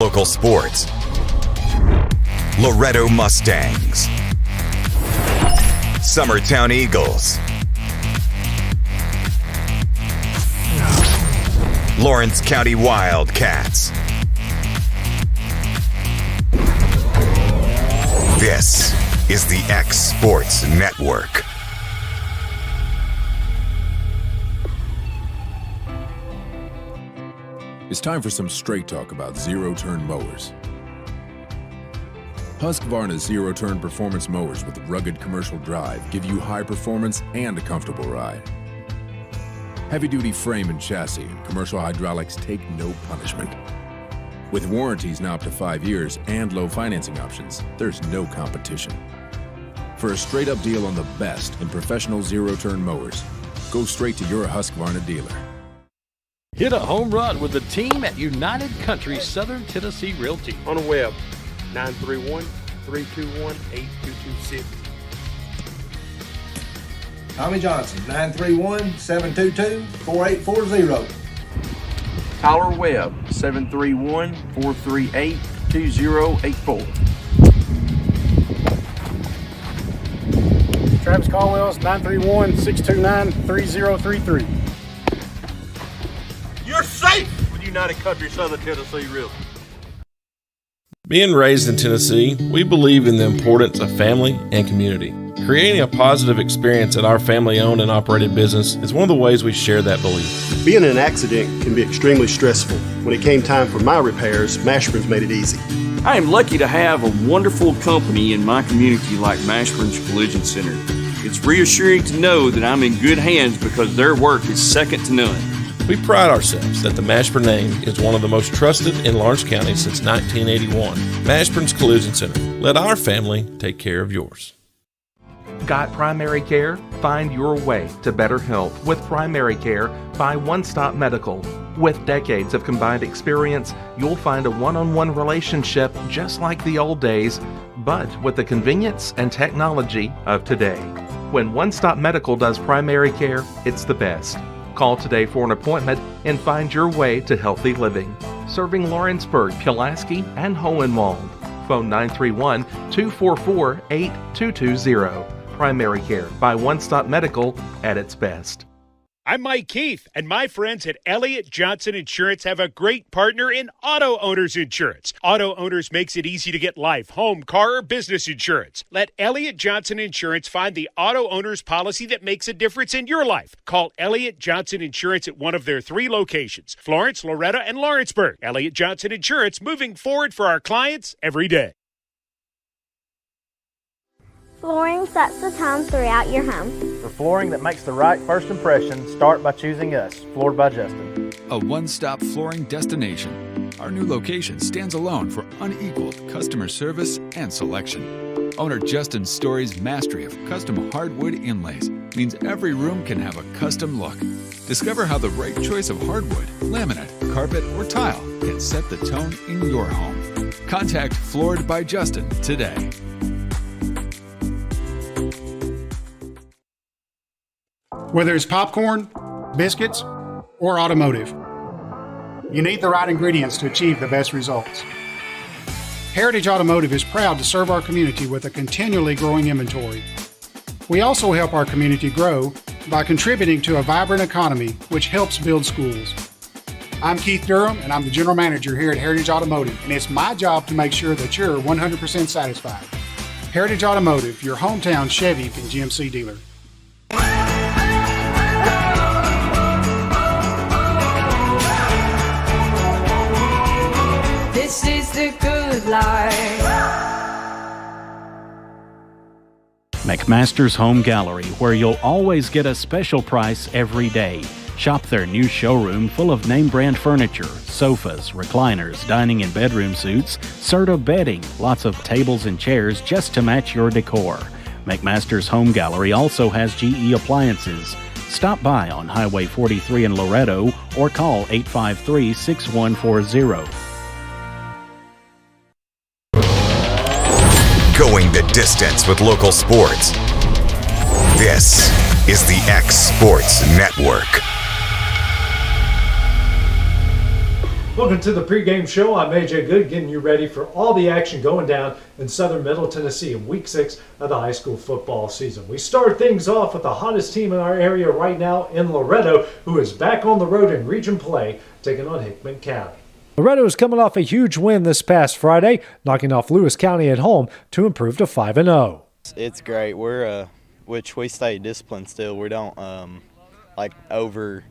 local sports. Loretto Mustangs, Summertown Eagles, Lawrence County Wildcats. This is the X Sports Network. It's time for some straight talk about zero-turn mowers. Husqvarna's zero-turn performance mowers with rugged commercial drive give you high performance and a comfortable ride. Heavy-duty frame and chassis and commercial hydraulics take no punishment. With warranties now up to 5 years and low financing options, there's no competition. For a straight-up deal on the best in professional zero-turn mowers, go straight to your Husqvarna dealer. Hit a home run with the team at United Country Southern Tennessee Realty. On the web, 931-321-8226. Tommy Johnson, 931-722-4840. Tyler Webb, 731-438-2084. Travis Caldwell's 931-629-3033. You're safe with United Country Southern Tennessee Realty. Being raised in Tennessee, we believe in the importance of family and community. Creating a positive experience at our family-owned and operated business is one of the ways we share that belief. Being in an accident can be extremely stressful. When it came time for my repairs, Mashburn's made it easy. I am lucky to have a wonderful company in my community like Mashburn's Collision Center. It's reassuring to know that I'm in good hands because their work is second to none. We pride ourselves that the Mashburn name is one of the most trusted in Lawrence County since 1981. Mashburn's Collision Center. Let our family take care of yours. Got primary care? Find your way to better health with primary care by One Stop Medical. With decades of combined experience, you'll find a one-on-one relationship just like the old days, but with the convenience and technology of today. When One Stop Medical does primary care, it's the best. Call today for an appointment and find your way to healthy living. Serving Lawrenceburg, Pulaski, and Hohenwald. Phone 931-244-8220. Primary care by One Stop Medical at its best. I'm Mike Keith, and my friends at Elliott Johnson Insurance have a great partner in Auto Owners Insurance. Auto Owners makes it easy to get life, home, car, or business insurance. Let Elliott Johnson Insurance find the Auto Owners policy that makes a difference in your life. Call Elliott Johnson Insurance at one of their 3 locations, Florence, Loretto, and Lawrenceburg. Elliott Johnson Insurance, moving forward for our clients every day. Flooring sets the tone throughout your home. For flooring that makes the right first impression, start by choosing us, Floored by Justin. A one-stop flooring destination. Our new location stands alone for unequaled customer service and selection. Owner Justin Story's mastery of custom hardwood inlays means every room can have a custom look. Discover how the right choice of hardwood, laminate, carpet, or tile can set the tone in your home. Contact Floored by Justin today. Whether it's popcorn, biscuits, or automotive, you need the right ingredients to achieve the best results. Heritage Automotive is proud to serve our community with a continually growing inventory. We also help our community grow by contributing to a vibrant economy, which helps build schools. I'm Keith Durham, and I'm the General Manager here at Heritage Automotive, and it's my job to make sure that you're 100% satisfied. Heritage Automotive, your hometown Chevy and GMC dealer. This is the good life. McMaster's Home Gallery, where you'll always get a special price every day. Shop their new showroom full of name brand furniture, sofas, recliners, dining and bedroom suites, Serta bedding, lots of tables and chairs just to match your decor. McMaster's Home Gallery also has GE appliances. Stop by on Highway 43 in Loretto or call 853-6140. Going the distance with local sports. This is the X Sports Network. Welcome to the pregame show. I'm AJ Good, getting you ready for all the action going down in southern Middle Tennessee in Week 6 of the high school football season. We start things off with the hottest team in our area right now in Loretto, who is back on the road in region play, taking on Hickman County. Loretto is coming off a huge win this past Friday, knocking off Lewis County at home to improve to 5-0. It's great. Which we stay disciplined still. We don't over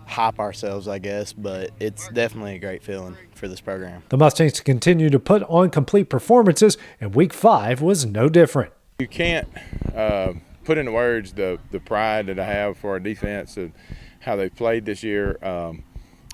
hype ourselves, I guess, but it's definitely a great feeling for this program. The Mustangs continue to put on complete performances, and Week 5 was no different. You can't put into words the pride that I have for our defense and how they've played this year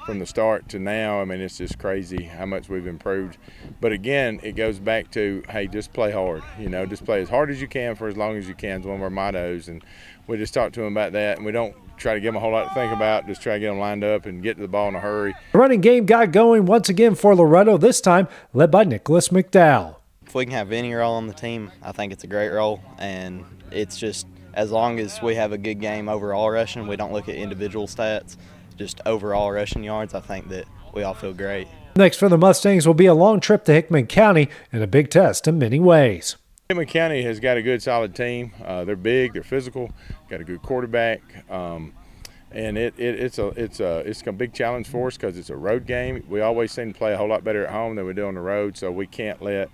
from the start to now. I mean, it's just crazy how much we've improved. But again, it goes back to, hey, just play hard. Just play as hard as you can for as long as you can is one of our mottos. And we just talk to them about that, and we don't try to give them a whole lot to think about, just try to get them lined up and get to the ball in a hurry. The running game got going once again for Loretto, this time led by Nicholas McDowell. If we can have any role on the team, I think it's a great role, and it's just as long as we have a good game overall rushing, we don't look at individual stats, just overall rushing yards, I think that we all feel great. Next for the Mustangs will be a long trip to Hickman County and a big test in many ways. Hickman County has got a good, solid team. They're big, they're physical, got a good quarterback, and it's a big challenge for us because it's a road game. We always seem to play a whole lot better at home than we do on the road, so we can't let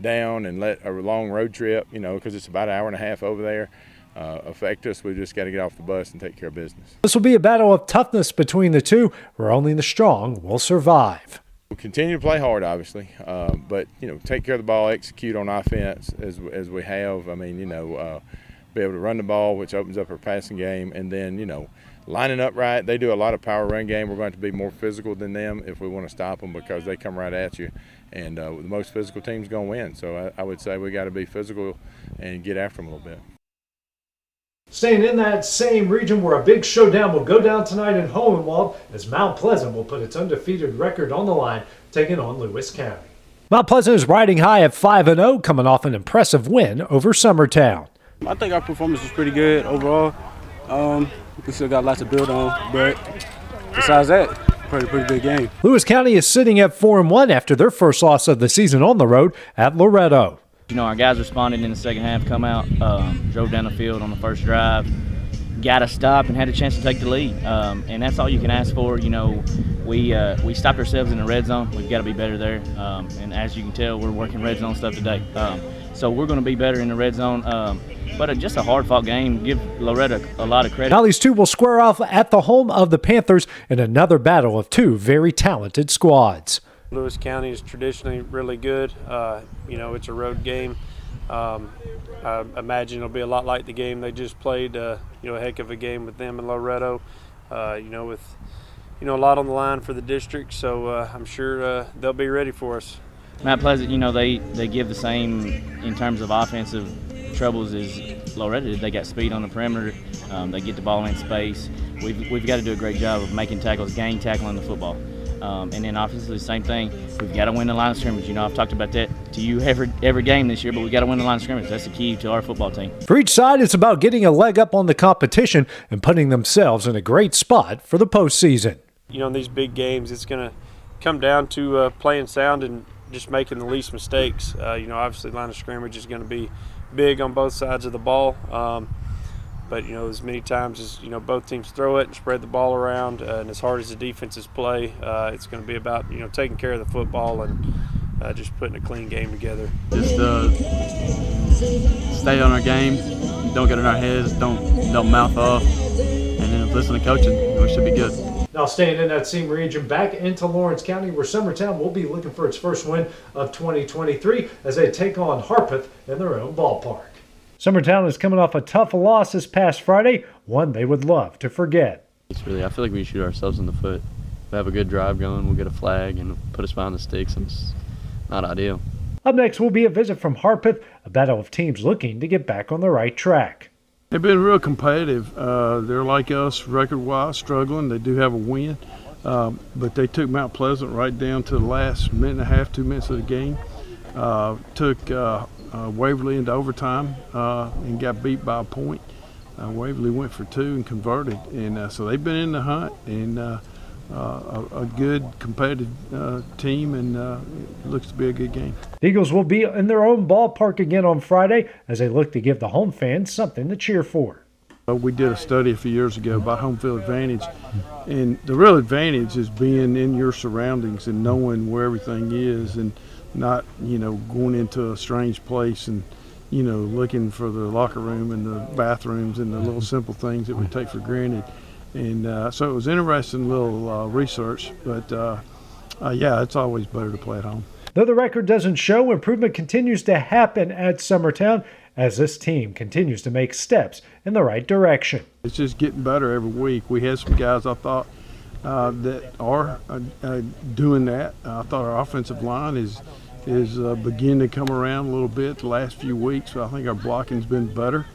down and let a long road trip, because it's about an hour and a half over there, affect us. We just got to get off the bus and take care of business. This will be a battle of toughness between the two, where only the strong will survive. We'll continue to play hard, obviously, but take care of the ball, execute on offense as we have. I mean, be able to run the ball, which opens up our passing game, and then lining up right. They do a lot of power run game. We're going to be more physical than them if we want to stop them because they come right at you, and the most physical team's going to win. So I would say we got to be physical and get after them a little bit. Staying in that same region where a big showdown will go down tonight in Collinwood as Mount Pleasant will put its undefeated record on the line, taking on Lewis County. Mount Pleasant is riding high at 5-0, coming off an impressive win over Summertown. I think our performance was pretty good overall. We still got lots to build on, but besides that, pretty good game. Lewis County is sitting at 4-1 after their first loss of the season on the road at Loretto. Our guys responded in the second half, come out, drove down the field on the first drive, got a stop and had a chance to take the lead. And that's all you can ask for. We stopped ourselves in the red zone. We've got to be better there. And as you can tell, we're working red zone stuff today. So we're going to be better in the red zone. But just a hard-fought game. Give Loretto a lot of credit. Now these two will square off at the home of the Panthers in another battle of two very talented squads. Lewis County is traditionally really good. It's a road game. I imagine it'll be a lot like the game they just played. A heck of a game with them in Loretto. With a lot on the line for the district. So I'm sure they'll be ready for us. Mount Pleasant, they give the same in terms of offensive troubles as Loretto did. They got speed on the perimeter. They get the ball in space. We've got to do a great job of making tackles, gang tackling the football. And then offensively, the same thing. We've got to win the line of scrimmage. I've talked about that to you every game this year, but we've got to win the line of scrimmage. That's the key to our football team. For each side, it's about getting a leg up on the competition and putting themselves in a great spot for the postseason. In these big games, it's going to come down to playing sound and just making the least mistakes. Obviously, line of scrimmage is going to be big on both sides of the ball. But, as many times as, both teams throw it and spread the ball around, and as hard as the defenses play, it's going to be about, taking care of the football and just putting a clean game together. Just stay on our game, don't get in our heads, don't mouth off, and then listen to coaching. We should be good. Now staying in that same region, back into Lawrence County, where Summertown will be looking for its first win of 2023 as they take on Harpeth in their own ballpark. Summertown is coming off a tough loss this past Friday, one they would love to forget. I feel like we shoot ourselves in the foot. We have a good drive going, we'll get a flag and put us behind the sticks, and it's not ideal. Up next will be a visit from Harpeth, a battle of teams looking to get back on the right track. They've been real competitive. They're like us, record-wise, struggling. They do have a win, but they took Mount Pleasant right down to the last minute and a half, 2 minutes of the game. Took Waverly into overtime and got beat by a point. Waverly went for two and converted, and so they've been in the hunt, and a good competitive team, and it looks to be a good game. The Eagles will be in their own ballpark again on Friday as they look to give the home fans something to cheer for. We did a study a few years ago about home field advantage, and the real advantage is being in your surroundings and knowing where everything is, and not, going into a strange place and, looking for the locker room and the bathrooms and the little simple things that we take for granted. And so it was interesting little research, but yeah, it's always better to play at home. Though the record doesn't show, improvement continues to happen at Summertown as this team continues to make steps in the right direction. It's just getting better every week. We had some guys I thought that are doing that. I thought our offensive line is beginning to come around a little bit the last few weeks. So I think our blocking's been better.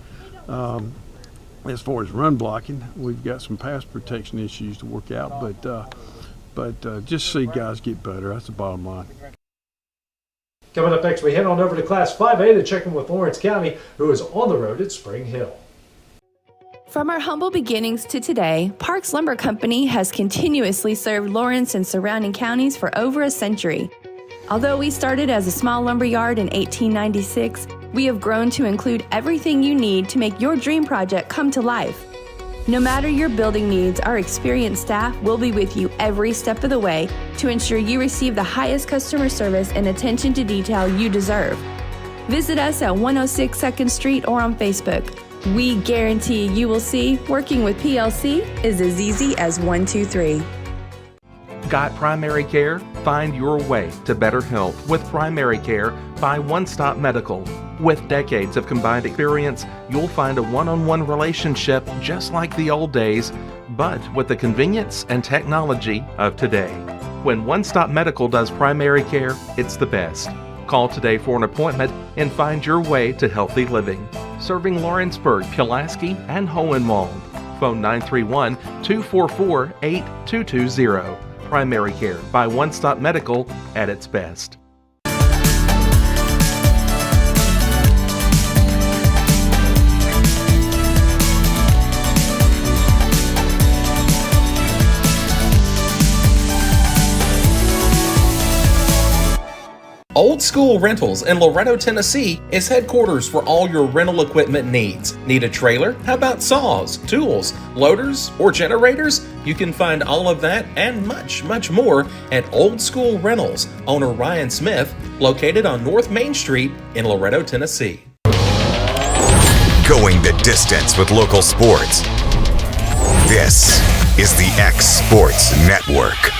As far as run blocking, we've got some pass protection issues to work out, but just see guys get better. That's the bottom line. Coming up next, we head on over to Class 5A to check in with Lawrence County, who is on the road at Spring Hill. From our humble beginnings to today, Parks Lumber Company has continuously served Lawrence and surrounding counties for over a century. Although we started as a small lumber yard in 1896, we have grown to include everything you need to make your dream project come to life. No matter your building needs, our experienced staff will be with you every step of the way to ensure you receive the highest customer service and attention to detail you deserve. Visit us at 106 2nd Street or on Facebook. We guarantee you will see working with PLC is as easy as 1, 2, 3. Got primary care? Find your way to better health with primary care by One Stop Medical. With decades of combined experience, you'll find a one-on-one relationship just like the old days, but with the convenience and technology of today. When One Stop Medical does primary care, it's the best. Call today for an appointment and find your way to healthy living. Serving Lawrenceburg, Pulaski, and Hohenwald. Phone 931-244-8220. Primary care by One Stop Medical at its best. Old School Rentals in Loretto, Tennessee is headquarters for all your rental equipment needs. Need a trailer? How about saws, tools, loaders, or generators? You can find all of that and much, much more at Old School Rentals. Owner Ryan Smith, located on North Main Street in Loretto, Tennessee. Going the distance with local sports. This is the X Sports Network.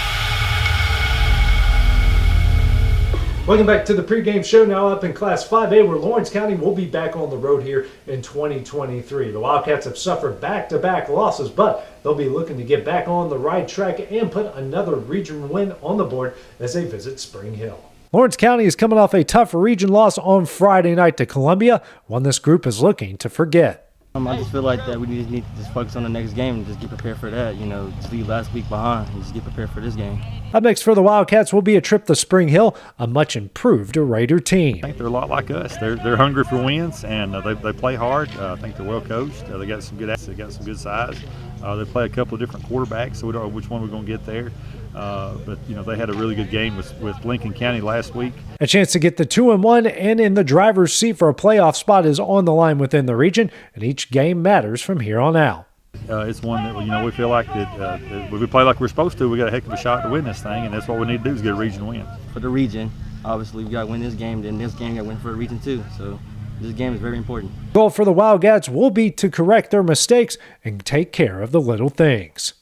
Welcome back to the pregame show, now up in Class 5A, where Lawrence County will be back on the road here in 2023. The Wildcats have suffered back-to-back losses, but they'll be looking to get back on the right track and put another region win on the board as they visit Spring Hill. Lawrence County is coming off a tough region loss on Friday night to Columbia, one this group is looking to forget. I just feel like that we just need to just focus on the next game and just get prepared for that. Just leave last week behind and just get prepared for this game. Up next for the Wildcats will be a trip to Spring Hill, a much improved Raider team. I think they're a lot like us. They're hungry for wins, and they play hard. I think they're well coached. They got some good assets. They got some good size. They play a couple of different quarterbacks, so we don't know which one we're going to get there. But they had a really good game with Lincoln County last week. A chance to get the 2-1 and in the driver's seat for a playoff spot is on the line within the region, and each game matters from here on out. It's one that we feel like that if we play like we're supposed to, we got a heck of a shot to win this thing, and that's what we need to do is get a region win. For the region, obviously we got to win this game, then this game got to win for the region too. So this game is very important. The goal for the Wildcats will be to correct their mistakes and take care of the little things.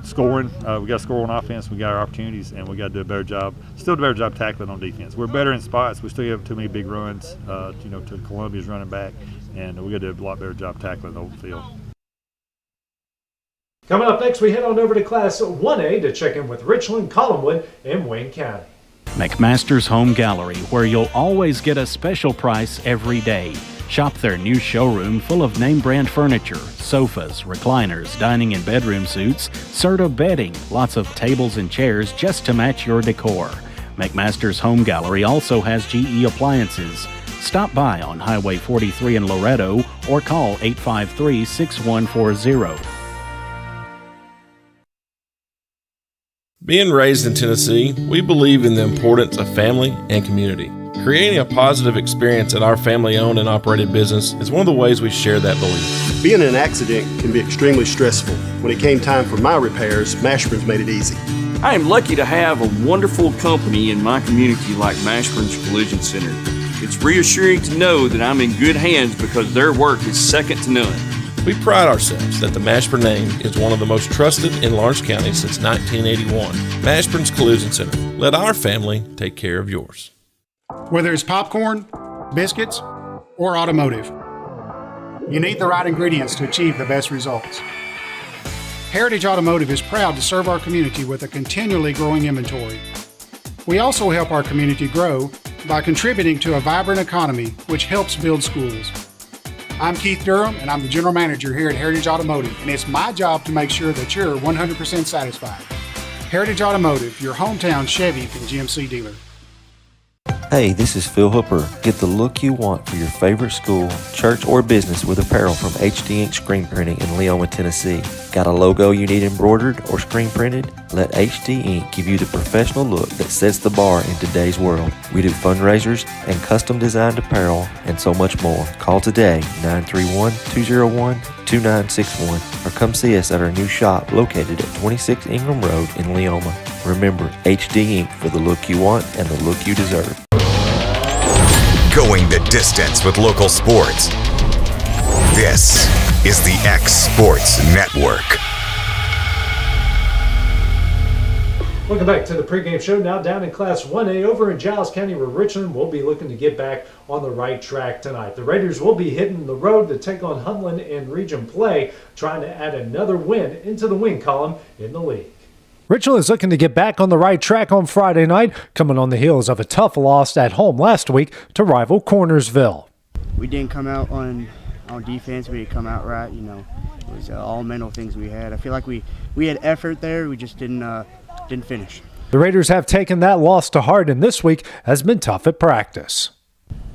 Scoring, we got to score on offense. We got our opportunities, and we got to do a better job. Still, do a better job tackling on defense. We're better in spots. We still have too many big runs, to Columbia's running back, and we got to do a lot better job tackling the whole field. Coming up next, we head on over to Class 1A to check in with Richland, Collinwood, and Wayne County. McMaster's Home Gallery, where you'll always get a special price every day. Shop their new showroom full of name-brand furniture, sofas, recliners, dining and bedroom suites, Serta bedding, lots of tables and chairs just to match your decor. McMaster's Home Gallery also has GE appliances. Stop by on Highway 43 in Loretto or call 853-6140. Being raised in Tennessee, we believe in the importance of family and community. Creating a positive experience at our family-owned and operated business is one of the ways we share that belief. Being in an accident can be extremely stressful. When it came time for my repairs, Mashburn's made it easy. I am lucky to have a wonderful company in my community like Mashburn's Collision Center. It's reassuring to know that I'm in good hands because their work is second to none. We pride ourselves that the Mashburn name is one of the most trusted in Lawrence County since 1981. Mashburn's Collision Center. Let our family take care of yours. Whether it's popcorn, biscuits, or automotive, you need the right ingredients to achieve the best results. Heritage Automotive is proud to serve our community with a continually growing inventory. We also help our community grow by contributing to a vibrant economy, which helps build schools. I'm Keith Durham, and I'm the General Manager here at Heritage Automotive, and it's my job to make sure that you're 100% satisfied. Heritage Automotive, your hometown Chevy and GMC dealer. Hey, this is Phil Hooper. Get the look you want for your favorite school, church, or business with apparel from HD Ink Screen Printing in Leoma, Tennessee. Got a logo you need embroidered or screen printed? Let HD Ink give you the professional look that sets the bar in today's world. We do fundraisers and custom designed apparel and so much more. Call today, 931-201-2961, or come see us at our new shop located at 26 Ingram Road in Leoma. Remember, HD Ink for the look you want and the look you deserve. Going the distance with local sports. This is the X Sports Network. Welcome back to the pregame show. Now down in Class 1A over in Giles County, where Richland will be looking to get back on the right track tonight. The Raiders will be hitting the road to take on Humboldt in region play, trying to add another win into the win column in the league. Richland is looking to get back on the right track on Friday night, coming on the heels of a tough loss at home last week to rival Cornersville. We didn't come out on defense. We didn't come out right. You know, it was all mental things we had. I feel like we had effort there. We just didn't finish. The Raiders have taken that loss to heart, and this week has been tough at practice.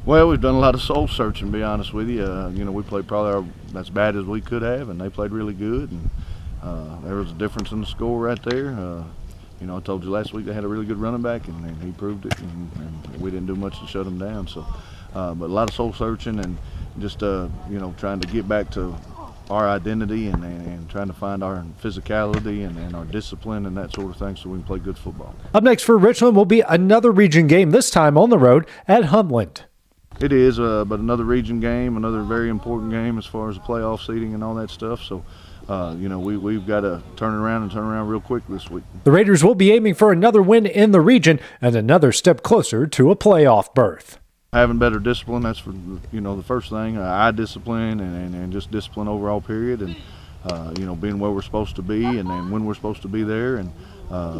Well, we've done a lot of soul searching, to be honest with you. We played probably as bad as we could have, and they played really good. And there was a difference in the score right there. I told you last week they had a really good running back, and he proved it, and we didn't do much to shut them down. So, but a lot of soul searching and just trying to get back to our identity and trying to find our physicality and our discipline and that sort of thing so we can play good football. Up next for Richland will be another region game, this time on the road at Humboldt. It is, but another region game, another very important game as far as the playoff seeding and all that stuff. So, we've got to turn around real quick this week. The Raiders will be aiming for another win in the region and another step closer to a playoff berth. Having better discipline, that's for the first thing. Eye discipline and just discipline overall period, and being where we're supposed to be and then when we're supposed to be there, and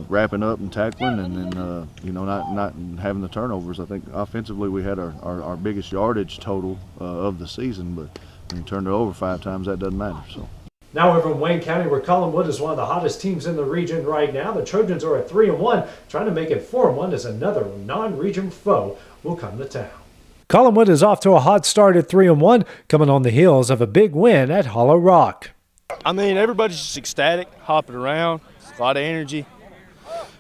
wrapping up and tackling, and then not having the turnovers. I think offensively we had our biggest yardage total of the season, but when you turn it over 5 times, that doesn't matter. So. Now over in Wayne County, where Collinwood is one of the hottest teams in the region right now, the Trojans are at 3-1, trying to make it 4-1 as another non-region foe will come to town. Collinwood is off to a hot start at 3-1, coming on the heels of a big win at Hollow Rock. I mean, everybody's just ecstatic, hopping around, a lot of energy,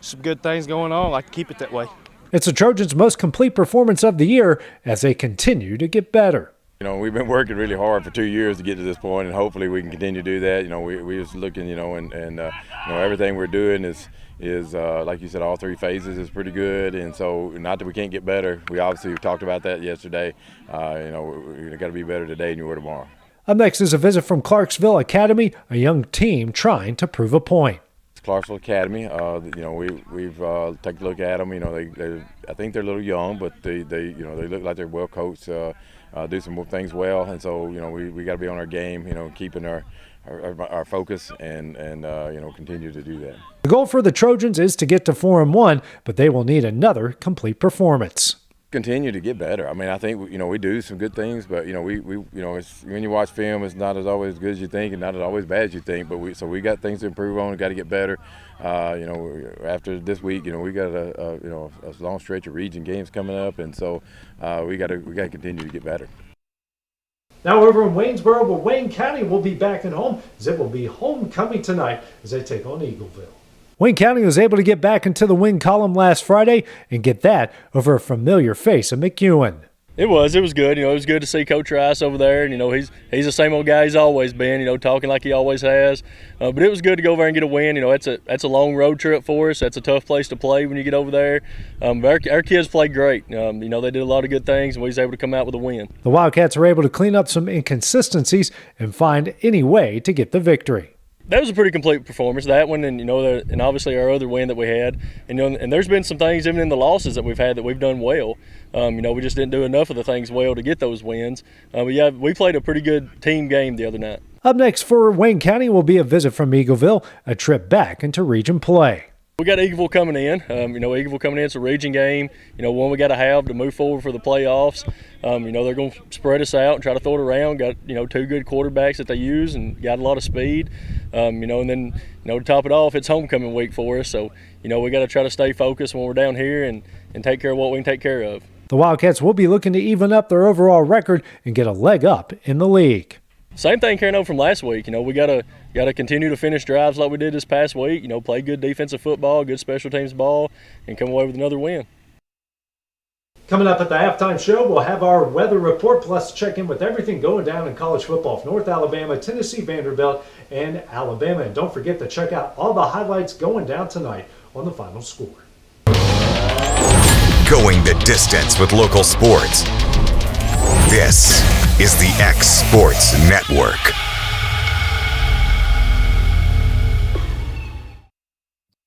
some good things going on. I like to keep it that way. It's the Trojans' most complete performance of the year as they continue to get better. We've been working really hard for 2 years to get to this point, and hopefully we can continue to do that. We just looking, and everything we're doing is like you said, all 3 phases is pretty good, and so not that we can't get better. We obviously talked about that yesterday. We got to be better today than you were tomorrow. Up next is a visit from Clarksville Academy, a young team trying to prove a point. It's Clarksville Academy. We've taken a look at them. I think they're a little young, but they look like they're well coached. Do some more things well, and so we got to be on our game, keeping our focus and continue to do that. The goal for the Trojans is to get to 4-1, but they will need another complete performance. Continue to get better. I mean, I think we do some good things, but it's, when you watch film, it's not as always good as you think, and not as always bad as you think. But we got things to improve on. We got to get better. After this week, we got a long stretch of region games coming up, and so we got to continue to get better. Now over in Waynesboro, where Wayne County will be back at home, as it will be homecoming tonight as they take on Eagleville. Wayne County was able to get back into the win column last Friday and get that over a familiar face of McEwen. It was good. It was good to see Coach Rice over there. And, he's the same old guy he's always been, talking like he always has. But it was good to go over and get a win. That's a long road trip for us. That's a tough place to play when you get over there. But our kids played great. They did a lot of good things, and we was able to come out with a win. The Wildcats were able to clean up some inconsistencies and find any way to get the victory. That was a pretty complete performance, that one, and and obviously our other win that we had. And there's been some things even in the losses that we've had that we've done well. We just didn't do enough of the things well to get those wins. But yeah, we played a pretty good team game the other night. Up next for Wayne County will be a visit from Eagleville, a trip back into region play. We got Eagleville coming in. Eagleville coming in, it's a region game. One we got to have to move forward for the playoffs. They're going to spread us out and try to throw it around. Got, two good quarterbacks that they use and got a lot of speed. And then, to top it off, it's homecoming week for us. So, we got to try to stay focused when we're down here and take care of what we can take care of. The Wildcats will be looking to even up their overall record and get a leg up in the league. Same thing carrying over from last week. We gotta continue to finish drives like we did this past week. Play good defensive football, good special teams ball, and come away with another win. Coming up at the halftime show, we'll have our weather report, plus check in with everything going down in college football from North Alabama, Tennessee, Vanderbilt, and Alabama. And don't forget to check out all the highlights going down tonight on the Final Score. Going the distance with local sports. This is the X Sports Network.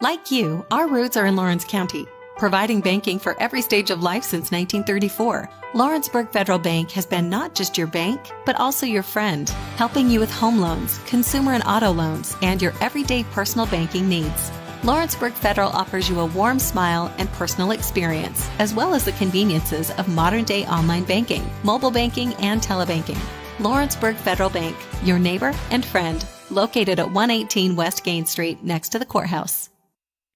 Like you, our roots are in Lawrence County, providing banking for every stage of life since 1934. Lawrenceburg Federal Bank has been not just your bank, but also your friend, helping you with home loans, consumer and auto loans, and your everyday personal banking needs. Lawrenceburg Federal offers you a warm smile and personal experience, as well as the conveniences of modern-day online banking, mobile banking, and telebanking. Lawrenceburg Federal Bank, your neighbor and friend, located at 118 West Gain Street next to the courthouse.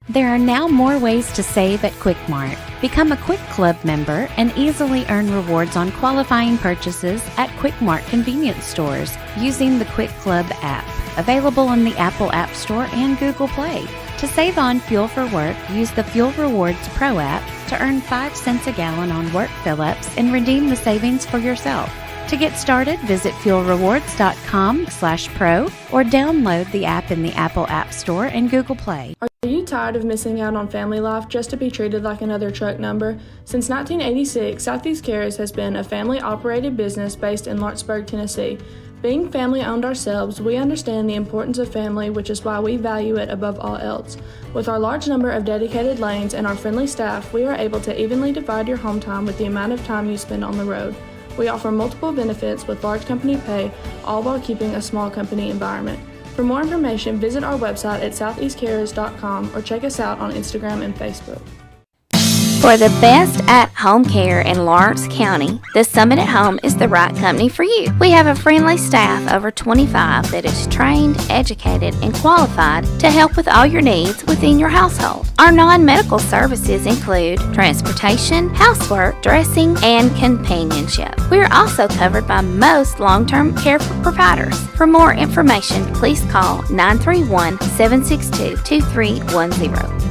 There are now more ways to save at Quick Mart. Become a Quick Club member and easily earn rewards on qualifying purchases at Quick Mart convenience stores using the Quick Club app, available on the Apple App Store and Google Play. To save on fuel for work, use the Fuel Rewards Pro app to earn 5 cents a gallon on work fill-ups and redeem the savings for yourself. To get started, visit fuelrewards.com/pro or download the app in the Apple App Store and Google Play. Are you tired of missing out on family life just to be treated like another truck number? Since 1986, Southeast Cares has been a family-operated business based in Lawrenceburg, Tennessee. Being family-owned ourselves, we understand the importance of family, which is why we value it above all else. With our large number of dedicated lanes and our friendly staff, we are able to evenly divide your home time with the amount of time you spend on the road. We offer multiple benefits with large company pay, all while keeping a small company environment. For more information, visit our website at southeastcares.com or check us out on Instagram and Facebook. For the best at-home care in Lawrence County, the Summit at Home is the right company for you. We have a friendly staff over 25 that is trained, educated, and qualified to help with all your needs within your household. Our non-medical services include transportation, housework, dressing, and companionship. We are also covered by most long-term care providers. For more information, please call 931-762-2310.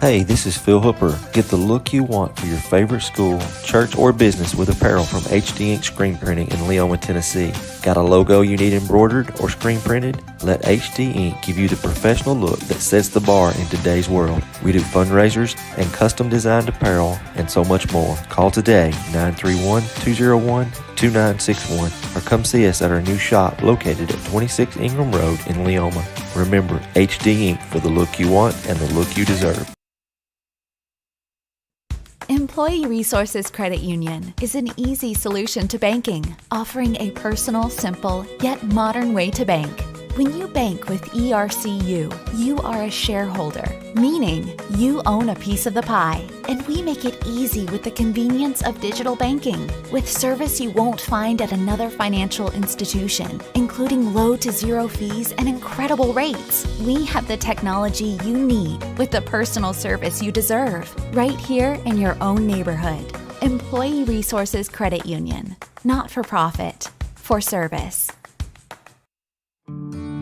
Hey, this is Phil Hooper. Get the look you want for your favorite school, church, or business with apparel from HD Ink Screen Printing in Leoma, Tennessee. Got a logo you need embroidered or screen printed? Let HD Ink give you the professional look that sets the bar in today's world. We do fundraisers and custom designed apparel and so much more. Call today, 931-201-2961, or come see us at our new shop located at 26 Ingram Road in Leoma. Remember, HD Ink for the look you want and the look you deserve. Employee Resources Credit Union is an easy solution to banking, offering a personal, simple, yet modern way to bank. When you bank with ERCU, you are a shareholder, meaning you own a piece of the pie, and we make it easy with the convenience of digital banking, with service you won't find at another financial institution, including low to zero fees and incredible rates. We have the technology you need with the personal service you deserve, right here in your own neighborhood. Employee Resources Credit Union, not for profit, for service.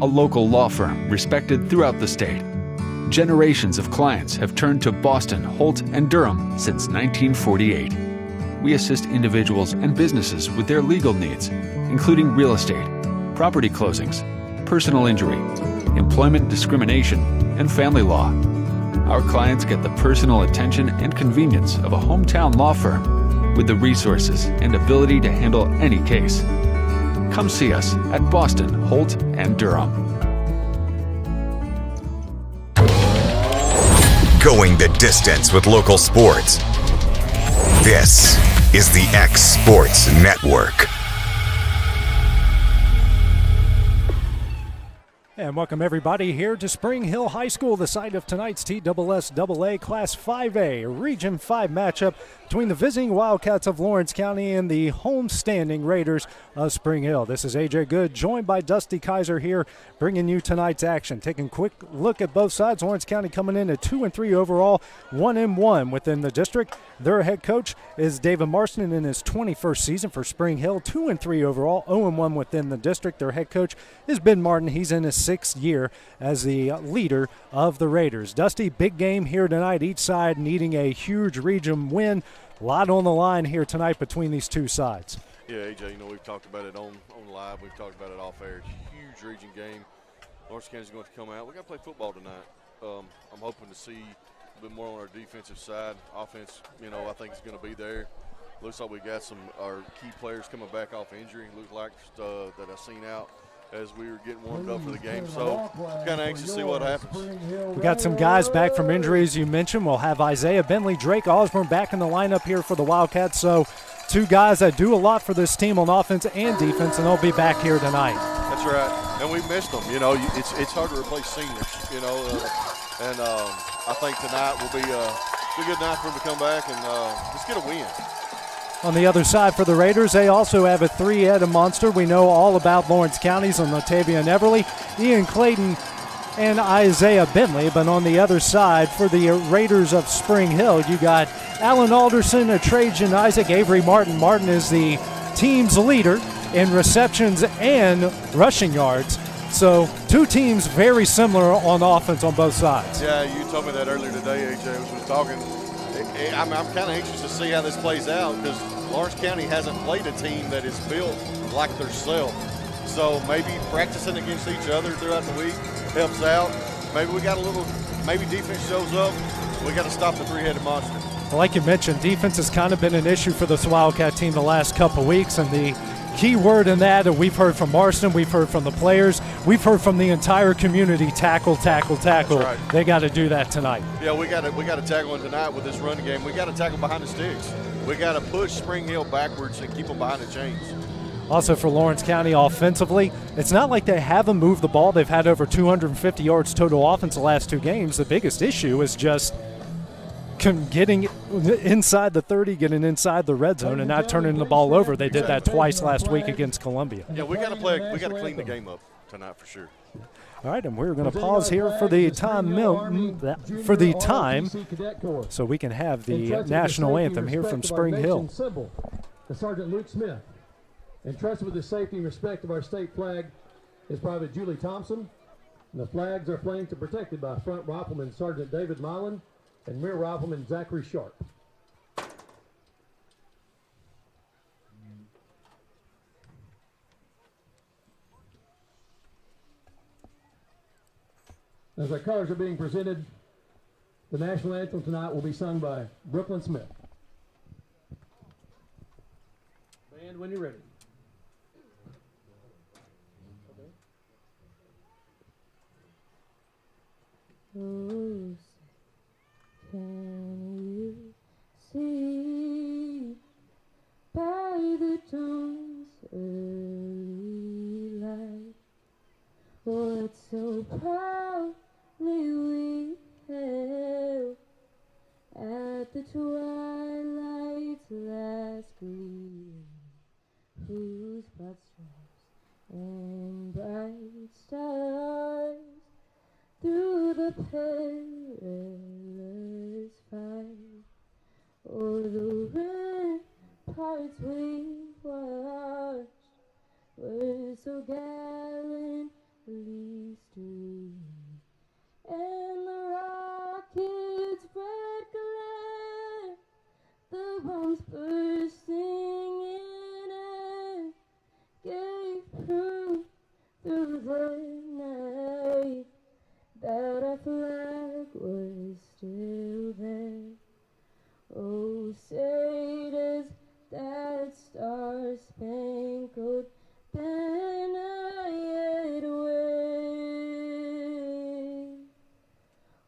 a local law firm respected throughout the state. Generations of clients have turned to Boston, Holt, and Durham since 1948. We assist individuals and businesses with their legal needs, including real estate, property closings, personal injury, employment discrimination, and family law. Our clients get the personal attention and convenience of a hometown law firm with the resources and ability to handle any case. Come see us at Boston, Holt, and Durham. Going the distance with local sports. This is the X Sports Network. And welcome everybody here to Spring Hill High School, the site of tonight's TSSAA Class 5A Region 5 matchup between the visiting Wildcats of Lawrence County and the homestanding Raiders of Spring Hill. This is AJ Good, joined by Dusty Kaiser here, bringing you tonight's action. Taking a quick look at both sides. Lawrence County coming in at 2-3 overall, 1-1 within the district. Their head coach is David Marston in his 21st season for Spring Hill, 2-3 overall, 0-1 within the district. Their head coach is Ben Martin. He's in his 6th year as the leader of the Raiders. Dusty, big game here tonight. Each side needing a huge region win. A lot on the line here tonight between these two sides. Yeah, AJ, we've talked about it on live. We've talked about it off air. Huge region game. Lawrence County's going to come out. We're going to play football tonight. I'm hoping to see a bit more on our defensive side. Offense, I think is going to be there. Looks like we got our key players coming back off injury. Looks like that I've seen out as we were getting warmed up for the game. So kind of anxious to see what happens. We got some guys back from injuries you mentioned. We'll have Isaiah Bentley, Drake Osborne back in the lineup here for the Wildcats. So two guys that do a lot for this team on offense and defense, and they'll be back here tonight. That's right. And we missed them. It's hard to replace seniors, and I think tonight will be a good night for them to come back and just get a win. On the other side for the Raiders, they also have a three-headed monster. We know all about Lawrence County's on Latavian Everly, Ian Clayton, and Isaiah Bentley. But on the other side for the Raiders of Spring Hill, you got Alan Alderson, a Trajan Isaac, Avery Martin. Martin is the team's leader in receptions and rushing yards. So two teams very similar on offense on both sides. Yeah, you told me that earlier today, AJ, as we were talking. I'm kind of anxious to see how this plays out because Lawrence County hasn't played a team that is built like themselves. So maybe practicing against each other throughout the week helps out. Maybe we got maybe defense shows up. We got to stop the three-headed monster. Well, like you mentioned, defense has kind of been an issue for this Wildcat team the last couple weeks, and the key word in that, we've heard from Marston, we've heard from the players, we've heard from the entire community, tackle, tackle, tackle. That's right. They got to do that tonight. Yeah, we got to tackle them tonight with this running game. We got to tackle behind the sticks. We got to push Spring Hill backwards and keep them behind the chains. Also for Lawrence County offensively, it's not like they haven't moved the ball. They've had over 250 yards total offense the last two games. The biggest issue is just getting inside the 30, getting inside the red zone, and not turning the ball over. They did that twice last week against Columbia. Yeah, we got to clean the game up tonight for sure. All right, and we're going to pause here for the time, so we can have the national anthem here from Spring Hill. The Sergeant Luke Smith. Entrusted with the safety and respect of our state flag is Private Julie Thompson. And the flags are flanked and protected by Front Rifleman Sergeant David Mylan and Rear Rifleman Zachary Sharp. As our colors are being presented, the national anthem tonight will be sung by Brooklyn Smith. Band, when you're ready. Oh, can you see by the dawn's early light what so proudly we hailed at the twilight's last gleam, whose broad stripes and bright stars through the perilous fight o'er the ramparts we watched were so gallantly Lee Street, and the rockets' red glare, the bombs bursting in air, gave proof through the night that our flag was still there. Oh, say does that star-spangled banner yet wave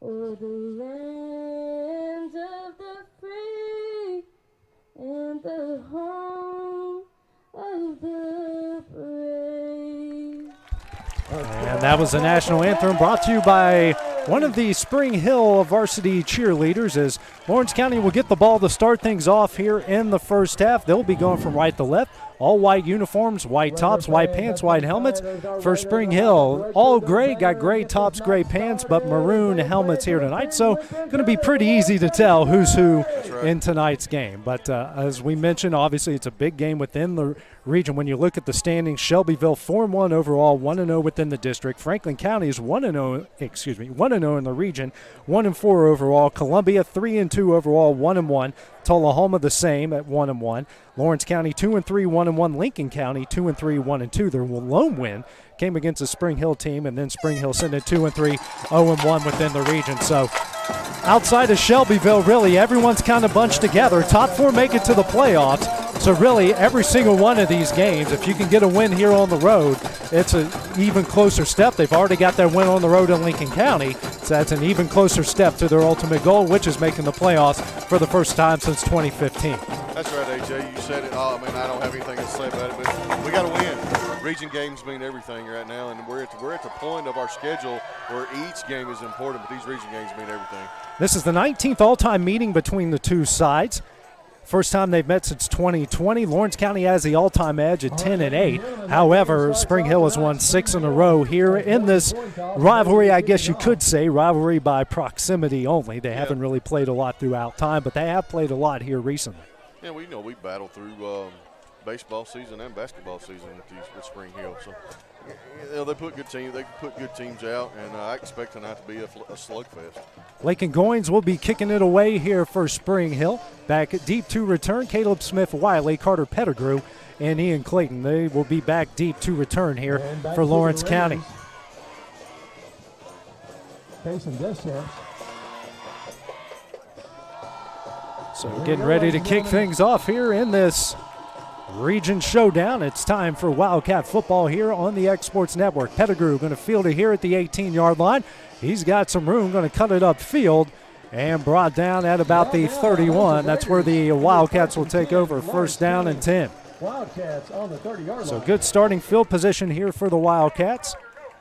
o'er the land of the free and the home of the brave. And that was the national anthem brought to you by one of the Spring Hill varsity cheerleaders, as Lawrence County will get the ball to start things off here in the first half. They'll be going from right to left. All white uniforms, white tops, white pants, white helmets. For Spring Hill, all gray, got gray tops, gray pants, but maroon helmets here tonight. So going to be pretty easy to tell who's who in tonight's game. But as we mentioned, obviously it's a big game within the region. When you look at the standings, Shelbyville 4-1 overall, 1-0 within the district. Franklin County is 1-0 in the region, 1-4 overall. Columbia 3-2 overall, 1-1. Tullahoma the same at 1-1. Lawrence County 2-3, 1-1. Lincoln County 2-3, 1-2. Their lone win came against the Spring Hill team, and then Spring Hill sent it 2-3, 0-1 within the region. So outside of Shelbyville, really everyone's kind of bunched together. Top four make it to the playoffs. So really every single one of these games, if you can get a win here on the road, it's an even closer step. They've already got their win on the road in Lincoln County, so that's an even closer step to their ultimate goal, which is making the playoffs for the first time since 2015. That's right, AJ. You said it. I mean, I don't have anything to say about it, but we got to win. Region games mean everything right now, and we're at the point of our schedule where each game is important, but these region games mean everything. This is the 19th all-time meeting between the two sides. First time they've met since 2020. Lawrence County has the all-time edge at 10-8. However, Spring Hill has won 6 in a row here in this rivalry, I guess you could say, rivalry by proximity only. They haven't really played a lot throughout time, but they have played a lot here recently. Yeah, we know we battle through baseball season and basketball season with Spring Hill. So they put good teams. They put good teams out, and I expect tonight to be a slugfest. Lakin Goins will be kicking it away here for Spring Hill. Back deep to return, Caleb Smith-Wiley, Carter Pettigrew, and Ian Clayton. They will be back deep to return here for Lawrence County. So getting ready to kick things off here in this Region Showdown. It's time for Wildcat football here on the X Sports Network. Pettigrew going to field it here at the 18-yard line. He's got some room, going to cut it upfield and brought down at about the 31. That's where the Wildcats will take over, first down and 10. Wildcats on the 30-yard line. So good starting field position here for the Wildcats.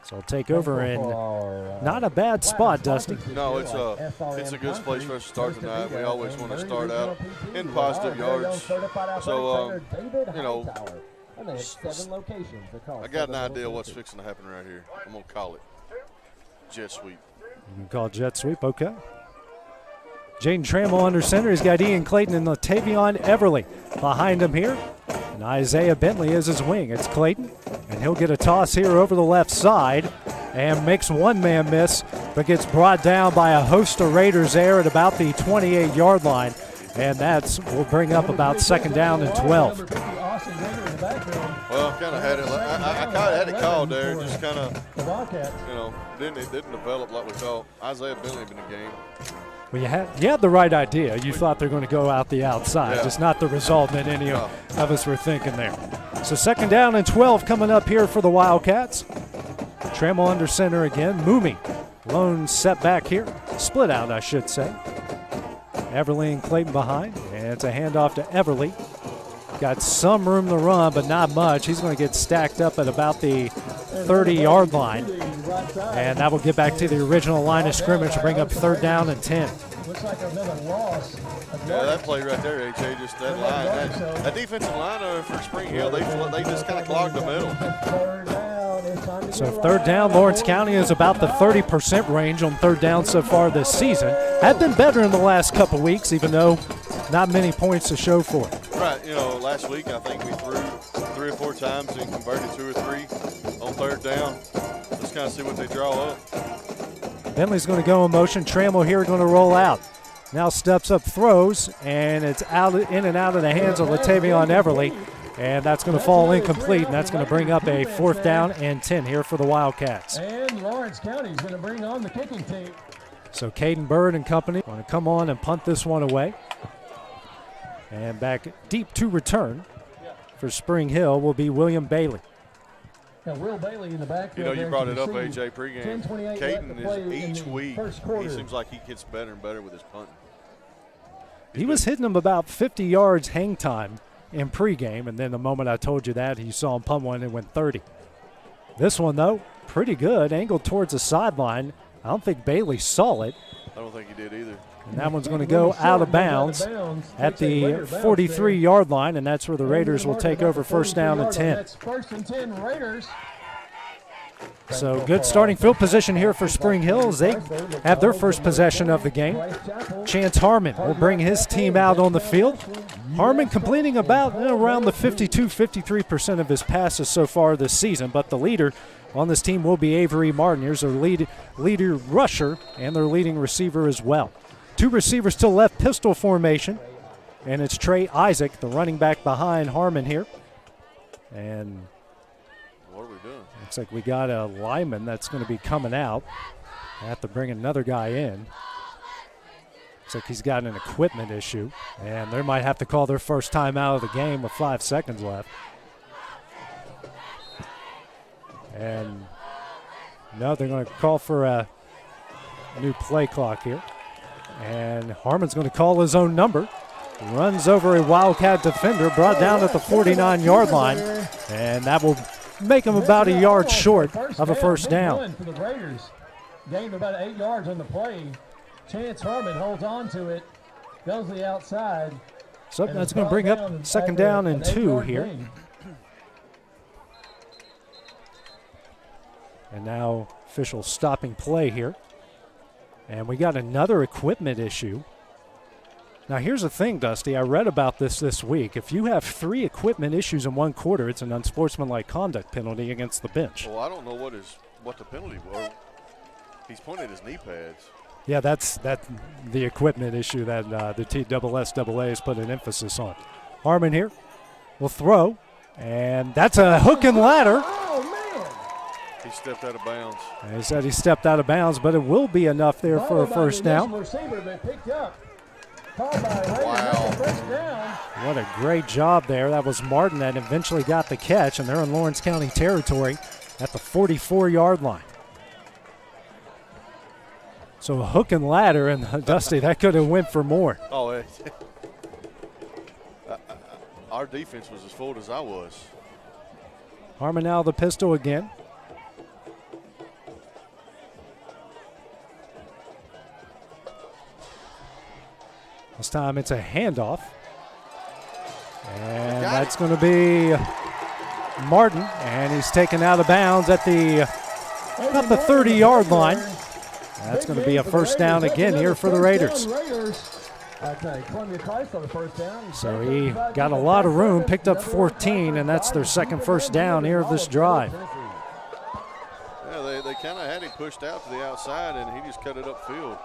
So I'll take over in not a bad spot, Dusty. No, it's a good place for us to start tonight. We always want to start out in positive yards. So, I got an idea what's fixing to happen right here. I'm going to call it jet sweep. You can call it jet sweep, okay. Jaden Trammell under center. He's got Ian Clayton and Latavion Everly behind him here. And Isaiah Bentley is his wing. It's Clayton, and he'll get a toss here over the left side and makes one man miss, but gets brought down by a host of Raiders there at about the 28-yard line. And will bring up about second down and 12. Well, kind of had it. I kind of had it called there. Just kind of, didn't develop like we thought. Isaiah Bentley been in the game. Well, you had the right idea. You thought they're going to go out the outside, just not the result that any of us were thinking there. So second down and 12 coming up here for the Wildcats. Trammell under center again. Mooney, lone setback here. Split out, I should say. Everly and Clayton behind, and it's a handoff to Everly. Got some room to run, but not much. He's going to get stacked up at about the 30-yard line, and that will get back to the original line of scrimmage to bring up third down and 10. Looks like another loss. Yeah, that play right there, AJ, just that line. That defensive line for Spring Hill, they just kind of clogged the middle. So third down, Lawrence County is about the 30% range on third down so far this season. Have been better in the last couple weeks, even though not many points to show for it. Right, last week I think we threw 3 or 4 times and converted 2 or 3 on third down. Let's kind of see what they draw up. Bentley's going to go in motion. Trammell here going to roll out. Now steps up, throws, and it's out in and out of the hands of Latavion Everly. And that's going to fall incomplete, and that's going to bring up a 4th down and 10 here for the Wildcats. And Lawrence County is going to bring on the kicking team. So Caden Bird and company going to come on and punt this one away. And back deep to return for Spring Hill will be William Bailey. Now Will Bailey in the backfield. You know, you brought it up, AJ, pregame. Caden is each week, he seems like he gets better and better with his punting. He was hitting him about 50 yards hang time in pregame, and then the moment I told you that, you saw him punt one and went 30. This one, though, pretty good, angled towards the sideline. I don't think Bailey saw it. I don't think he did either. And that one's going to go out of bounds at the 43-yard line, and that's where the Raiders will take over 1st down and 10. That's 1st and 10 Raiders. So good starting field position here for Spring Hill as they have their first possession of the game. Chance Harmon will bring his team out on the field. Harmon completing about around the 52-53% of his passes so far this season, but the leader on this team will be Avery Martin. Here's their leader rusher and their leading receiver as well. 2 receivers to left, pistol formation, and it's Trey Isaac, the running back behind Harmon here. And what are we doing? looks like we got a lineman that's going to be coming out. I have to bring another guy in. Looks like he's got an equipment issue, and they might have to call their first time out of the game with 5 seconds left. And no, they're going to call for a new play clock here. And Harmon's going to call his own number. Runs over a Wildcat defender, brought down at the 49-yard line. And that will make him about a yard short of a 1st down. For the Raiders, gained about 8 yards on the play. Chance Harmon holds on to it, goes to the outside. So that's going to bring up 2nd down and 2 here. And now official stopping play here. And we got another equipment issue. Now here's the thing, Dusty. I read about this week. If you have 3 equipment issues in 1 quarter, it's an unsportsmanlike conduct penalty against the bench. Well, I don't know what the penalty was. He's pointing at his knee pads. Yeah, that's the equipment issue that the TSSAA has put an emphasis on. Harmon here will throw, and that's a hook and ladder. He stepped out of bounds. And he said he stepped out of bounds, but it will be enough there for a 1st down. Wow. What a great job there. That was Martin that eventually got the catch, and they're in Lawrence County territory at the 44-yard line. So a hook and ladder, and Dusty, that could have went for more. Oh, our defense was as full as I was. Harmon now the pistol again. This time it's a handoff. And that's going to be Martin, and he's taken out of bounds at about the 30-yard line. That's going to be a 1st down again here for the Raiders. So he got a lot of room, picked up 14, and that's their 2nd 1st down here of this drive. Yeah, they kind of had him pushed out to the outside, and he just cut it upfield.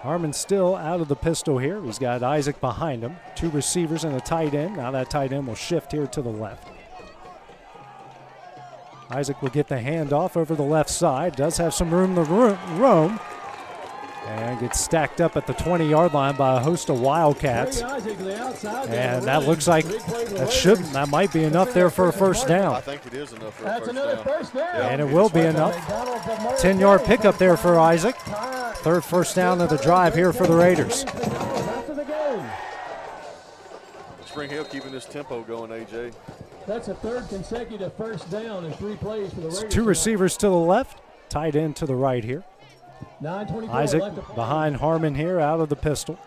Harmon still out of the pistol here. He's got Isaac behind him. 2 receivers and a tight end. Now that tight end will shift here to the left. Isaac will get the handoff over the left side. Does have some room to roam. And gets stacked up at the 20-yard line by a host of Wildcats. And that looks like that might be enough there for a 1st down. I think it is enough for a 1st down. And it will be enough. 10-yard pickup there for Isaac. 3rd 1st down of the drive here for the Raiders. Spring Hill keeping this tempo going, AJ. That's a 3rd consecutive 1st down in 3 plays for the Raiders. 2 receivers to the left, tight end to the right here. Isaac behind Harmon here out of the pistol.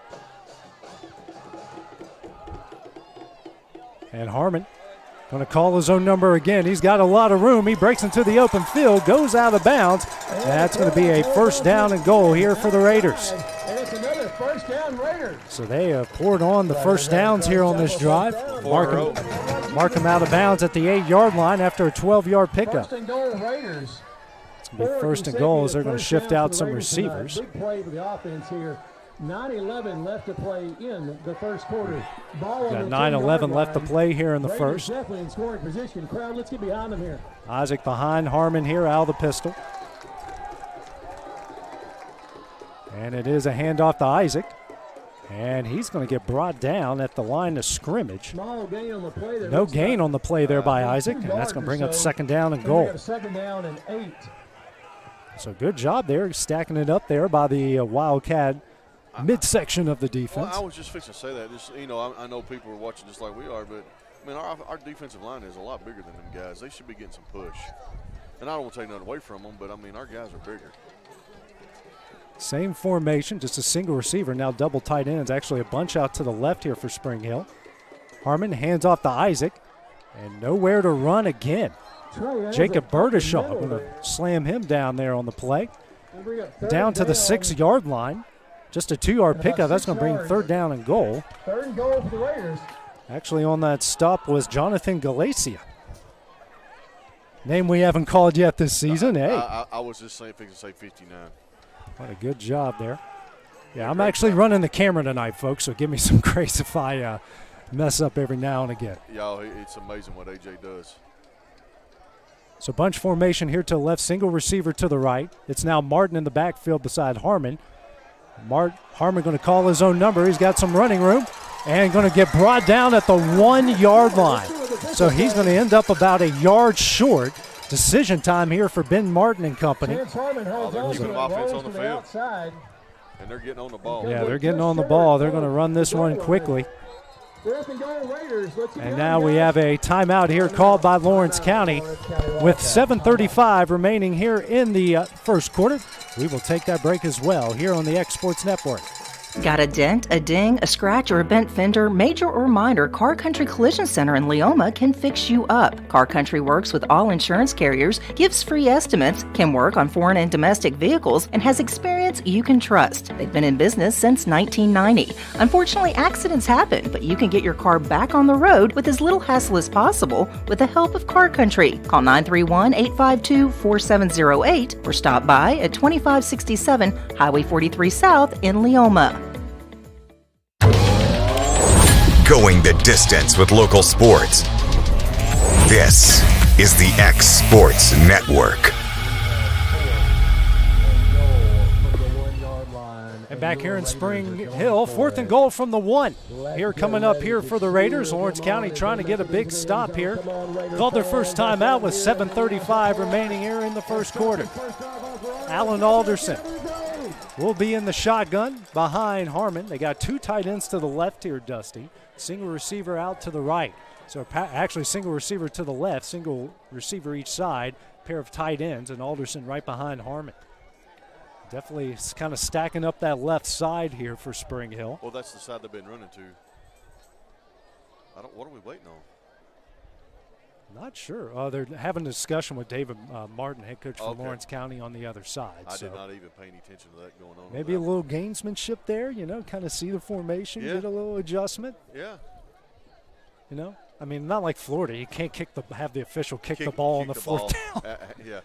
And Harmon going to call his own number again. He's got a lot of room. He breaks into the open field, goes out of bounds. And that's going to be a 1st down and goal here for the Raiders. another first down Raiders. So they have poured on the first downs here on this drive. Mark them out of bounds at the 8-yard line after a 12-yard pickup. First and goal Raiders. It's going to be first and goal as they're going to shift out some receivers. Big play for the offense here. 9:11 left to play in the first quarter. Ball Got 9:11 left to play here in the first. Definitely in scoring position. Crowd, let's get behind them here. Isaac behind Harmon here, out of the pistol. And it is a handoff to Isaac. And he's going to get brought down at the line of scrimmage. Small gain on the play there. No gain on the play there by Isaac, and that's going to bring up second down and goal. Second down and 8. So good job there, stacking it up there by the Wildcat midsection of the defense. Well, I was just fixing to say that. Just, I know people are watching just like we are, but I mean, our defensive line is a lot bigger than them guys. They should be getting some push. And I don't want to take nothing away from them, but I mean, our guys are bigger. Same formation, just a single receiver. Now double tight ends. Actually a bunch out to the left here for Spring Hill. Harmon hands off to Isaac, and nowhere to run again. Jacob Berdishaw going to slam him down there on the play. Down to the 6-yard line. Just a 2-yard pickup. That's going to bring third down and goal. Third and goal for the Raiders. Actually on that stop was Jonathan Galacia. Name we haven't called yet this season. I was just fixing to say 59. What a good job there. Yeah, I'm actually running the camera tonight, folks, so give me some grace if I mess up every now and again. Y'all, it's amazing what AJ does. So bunch formation here to the left, single receiver to the right. It's now Martin in the backfield beside Harmon. Harmon going to call his own number. He's got some running room and going to get brought down at the 1-yard line. So he's going to end up about a yard short. Decision time here for Ben Martin and company. They're keeping offense on the field. And they're getting on the ball. Yeah, they're getting on the ball. They're going to run this one quickly. And now we have a timeout here called by Lawrence County with 7:35 remaining here in the first quarter. We will take that break as well here on the X Sports Network. Got a dent, a ding, a scratch, or a bent fender? Major or minor, Car Country Collision Center in Leoma can fix you up. Car Country works with all insurance carriers, gives free estimates, can work on foreign and domestic vehicles, and has experience you can trust. They've been in business since 1990. Unfortunately, accidents happen, but you can get your car back on the road with as little hassle as possible with the help of Car Country. Call 931-852-4708 or stop by at 2567 Highway 43 South in Leoma. Going the distance with local sports. This is the X Sports Network. And back here in Spring Hill, fourth and goal from the 1. Here coming up here for the Raiders. Lawrence County trying to get a big stop here. Called their first time out with 7:35 remaining here in the first quarter. Alan Alderson will be in the shotgun behind Harmon. They got 2 tight ends to the left here, Dusty. Single receiver out to the right. So actually single receiver to the left, single receiver each side, pair of tight ends, and Alderson right behind Harmon. Definitely kind of stacking up that left side here for Spring Hill. Well, that's the side they've been running to. What are we waiting on? Not sure. They're having a discussion with David Martin, head coach for Lawrence County, on the other side. I did not even pay any attention to that going on. Maybe a little gamesmanship there, kind of see the formation, get a little adjustment. Yeah. I mean, not like Florida. You can't have the official kick the ball on the fourth down. Yeah.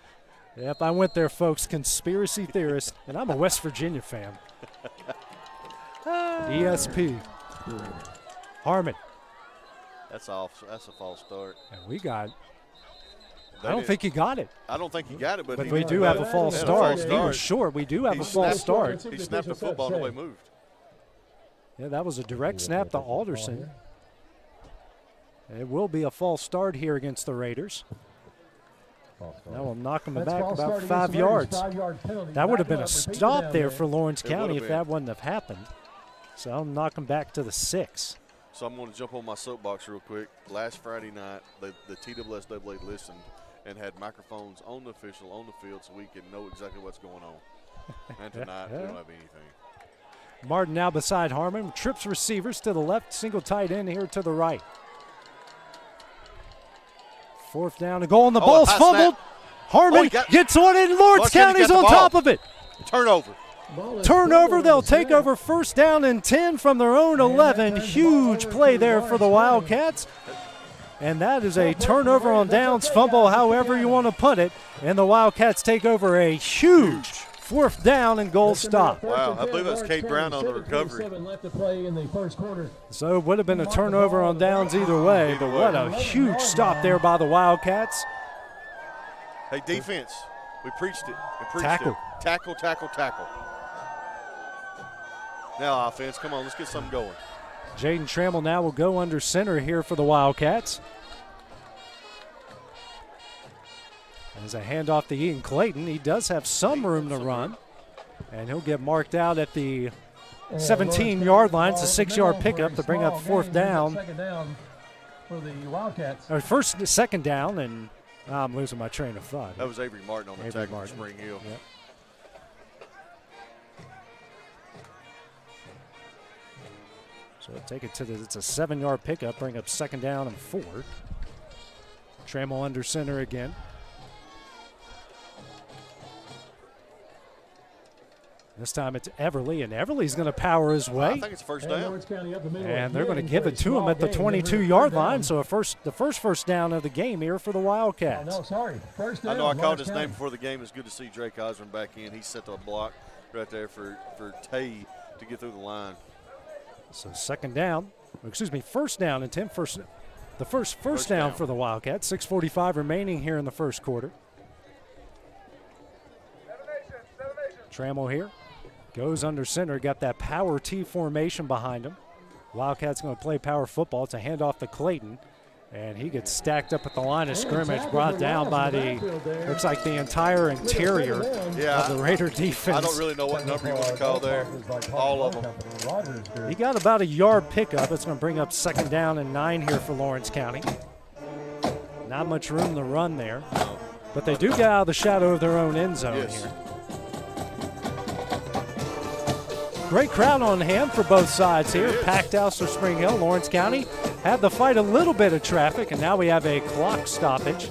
Yep, I went there, folks. Conspiracy theorist, and I'm a West Virginia fan. ESP. Harmon. That's a false start. And we got. I don't think he got it. I don't think he got it, but we do have a false start. He was short. We do have a false start. He snapped the football the way it moved. Yeah, that was a direct snap to Alderson. It will be a false start here against the Raiders. Now we'll knock them back about 5 yards. That would have been a stop there for Lawrence County if that wouldn't have happened. So I'll knock them back to the 6. So I'm going to jump on my soapbox real quick. Last Friday night, the TSSAA listened and had microphones on the official on the field so we can know exactly what's going on. And tonight, we don't have anything. Martin now beside Harmon. Trips receivers to the left, single tight end here to the right. Fourth down, a goal, and the ball's fumbled. Harmon gets one in. Lawrence County's on top of it. Turnover. Turnover, they'll take over first down and 10 from their own 11. Huge play there for the Wildcats. And that is a turnover on downs, fumble, however you want to put it. And the Wildcats take over a huge fourth down and goal stop. Wow, I believe that's Cade Brown on the recovery. So it would have been a turnover on downs either way, but what a huge stop there by the Wildcats. Hey, defense, we preached it. Tackle. Tackle, tackle, tackle. Now offense, come on, let's get something going. Jaden Trammell now will go under center here for the Wildcats. As a handoff to Ian Clayton, he does have some room to run, and he'll get marked out at the 17-yard line. It's a 6-yard pickup to bring up fourth down. Second down for the Wildcats. Second down, and I'm losing my train of thought. That was Avery Martin on the tackle for Spring Hill. Yep. So take it to it's a 7-yard pickup, bring up second down and 4. Trammell under center again. This time it's Everly, and Everly's going to power his way. I think it's first down. And they're going to give it to him at the 22-yard line. So the first down of the game here for the Wildcats. No, sorry. First down. I know I called his name before the game. It's good to see Drake Osborne back in. He set the block right there for Tay to get through the line. So first down and 10. The first down for the Wildcats. 6:45 remaining here in the first quarter. Trammell here. Goes under center, got that power T formation behind him. Wildcats going to play power football. It's a handoff to Clayton, and he gets stacked up at the line of scrimmage, brought down by looks like the entire interior of the Raider defense. I don't really know what number you want to call there. All of them. He got about a yard pickup. It's going to bring up second down and 9 here for Lawrence County. Not much room to run there, but they do get out of the shadow of their own end zone here. Great crowd on hand for both sides here. Packed house for Spring Hill. Lawrence County had to fight a little bit of traffic, and now we have a clock stoppage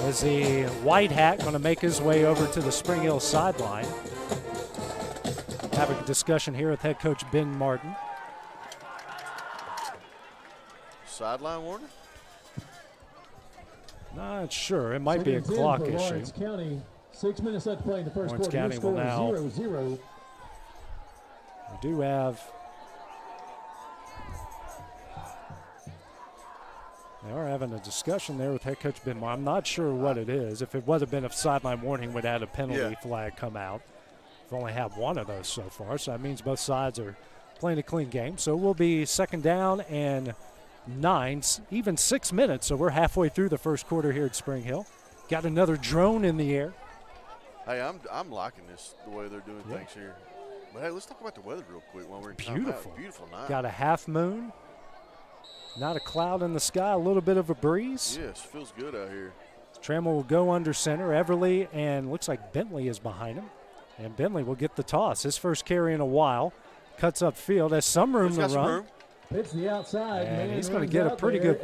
as the White Hat going to make his way over to the Spring Hill sideline. Have a discussion here with head coach Ben Martin. Sideline warning? Not sure. It might be a clock issue. Lawrence County, 6 minutes left to play in the first Lawrence quarter. County will now 0-0. We do have. They are having a discussion there with head coach Ben Martin. I'm not sure what it is. If it would have been a sideline warning, would have had a penalty flag come out. We've only had one of those so far, so that means both sides are playing a clean game. So we'll be second down and 9, even 6 minutes. So we're halfway through the first quarter here at Spring Hill. Got another drone in the air. Hey, I'm liking this, the way they're doing things here. But hey, let's talk about the weather real quick while we're in Beautiful. Beautiful night. Got a half moon. Not a cloud in the sky, a little bit of a breeze. Yes, feels good out here. Trammell will go under center. Everly and looks like Bentley is behind him. And Bentley will get the toss. His first carry in a while. Cuts upfield. Has some room to run. It's the outside. And he's going to get a pretty good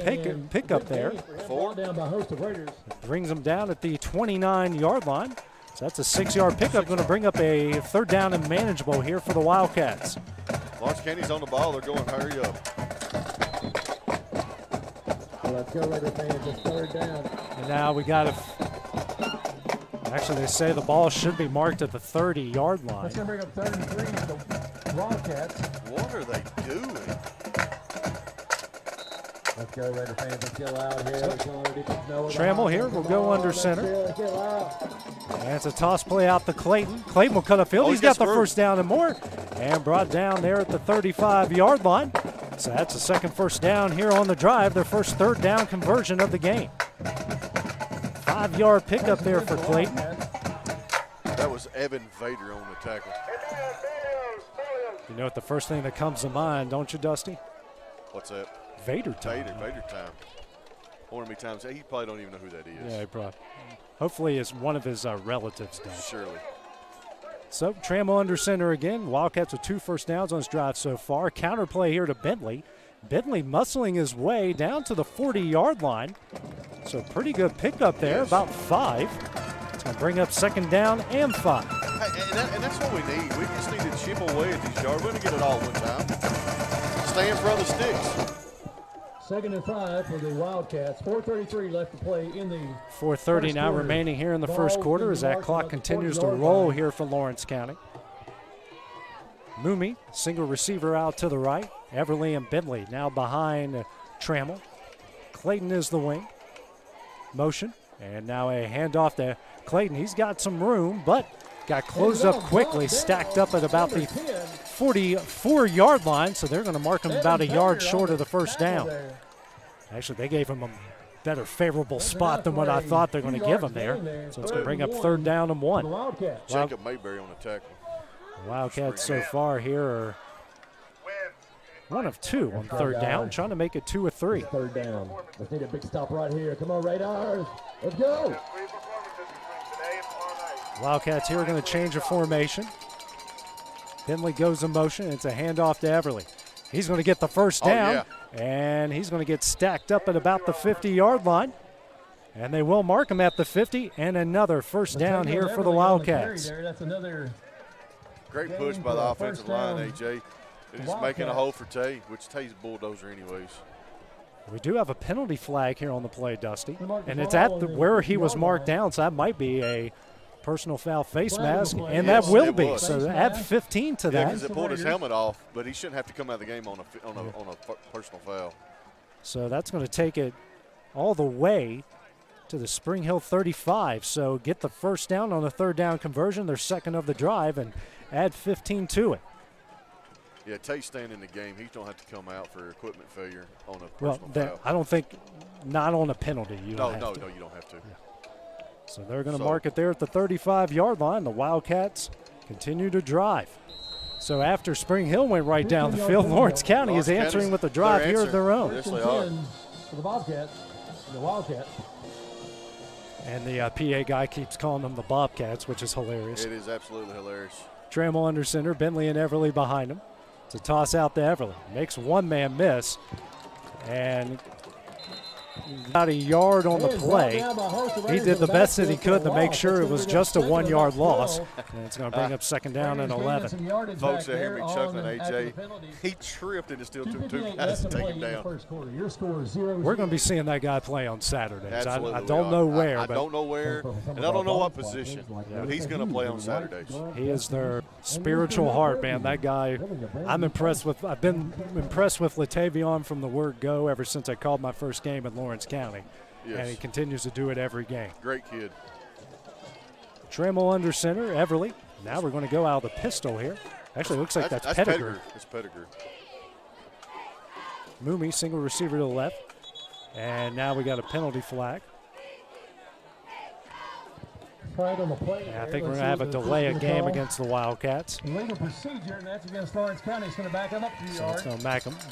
pick up there. Down by host of Raiders. Brings him down at the 29-yard line. So that's a 6-yard pickup, going to bring up a third down and manageable here for the Wildcats. Lawrence County's on the ball. They're going, hurry up. Let's go, Raider fans. It's third down. And now we got to. Actually, they say the ball should be marked at the 30-yard line. That's going to bring up 33 for the Wildcats. What are they doing? Let's go, Raider fans. Let's get loud here. Trammell here will go under center. And it's a toss play out to Clayton. Clayton will cut upfield. He's got the first down and more. And brought down there at the 35-yard line. So that's the second first down here on the drive. Their first third down conversion of the game. 5-yard pickup there for Clayton. That was Evan Vader on the tackle. You know what the first thing that comes to mind, don't you, Dusty? What's that? Vader time. Vader time. I wonder how many times. He probably don't even know who that is. Yeah, he probably. Hopefully it's one of his relatives does. Surely. So Trammell under center again. Wildcats with 2 first downs on his drive so far. Counter play here to Bentley. Bentley muscling his way down to the 40-yard line. So pretty good pickup there, about 5. It's going to bring up second down and 5. And that's what we need. We just need to chip away at these yards. We're going to get it all one time. Stay in front of the sticks. 2nd and 5 for the Wildcats. 4:33 left to play in the 4:30 now remaining here in the first quarter as that clock continues to roll here for Lawrence County. Mooney, single receiver out to the right. Everly and Bentley now behind Trammell. Clayton is the wing. Motion, and now a handoff to Clayton. He's got some room, but got closed up quickly, stacked up at about the 44-yard line, so they're going to mark him about a yard short of the first down. Actually, they gave him a better favorable spot than what I thought they're going to give him there. So it's going to bring up 3rd down and 1. Jacob Mayberry on the tackle. Wildcats so far here are 1 of 2 on 3rd down, trying to make it 2 of 3. 3rd down. Let's need a big stop right here. Come on, Raiders. Let's go. Wildcats here are going to change a formation. Bentley goes in motion. It's a handoff to Everly. He's going to get the first down, and he's going to get stacked up at about the 50-yard line. And they will mark him at the 50, and another first down here for the Wildcats. That's another great push by the offensive line, A.J. They're just making a hole for Tay, which Tay's a bulldozer anyways. We do have a penalty flag here on the play, Dusty. And it's at where he was marked down, so that might be a personal foul face mask, and that will be. So add 15 to that. Because it pulled his helmet off, but he shouldn't have to come out of the game on a personal foul. So that's going to take it all the way to the Spring Hill 35. So get the first down on the 3rd down conversion, their second of the drive, and add 15 to it. Yeah, Tay's staying in the game. He don't have to come out for equipment failure on a personal foul. I don't think, not on a penalty. No, you don't have to. Yeah. So they're going to mark it there at the 35-yard line. The Wildcats continue to drive. So after Spring Hill went right down the field, Lawrence County is answering with a drive here of their own. Yes, they are. For the Bobcats, the Wildcats. And the PA guy keeps calling them the Bobcats, which is hilarious. It is absolutely hilarious. Trammell under center, Bentley and Everly behind him. It's a toss out to Everly. Makes one man miss. And about a yard on the play. He did the best that he could to make sure it was just a 1-yard loss. And it's going to bring up second down and 11. Folks that hear me chuckling, AJ, he tripped and it still took 2 guys to take him down. We're going to be seeing that guy play on Saturdays. I don't know where. I don't know where, and I don't know what position, but he's going to play on Saturdays. He is their spiritual heart, man. That guy, I'm impressed with. I've been impressed with Latavion from the word go ever since I called my first game in Lawrence County. Yes. And he continues to do it every game. Great kid. Trammell under center, Everly. Now we're going to go out of the pistol here. Actually, it looks like that's Pettigrew. It's Pettigrew. Mooney, single receiver to the left. And now we got a penalty flag. On the play. Yeah, I think we're going to have a delay of game against the Wildcats. Legal procedure, and that's against Lawrence County. It's going to back them up 3 yards. It's going to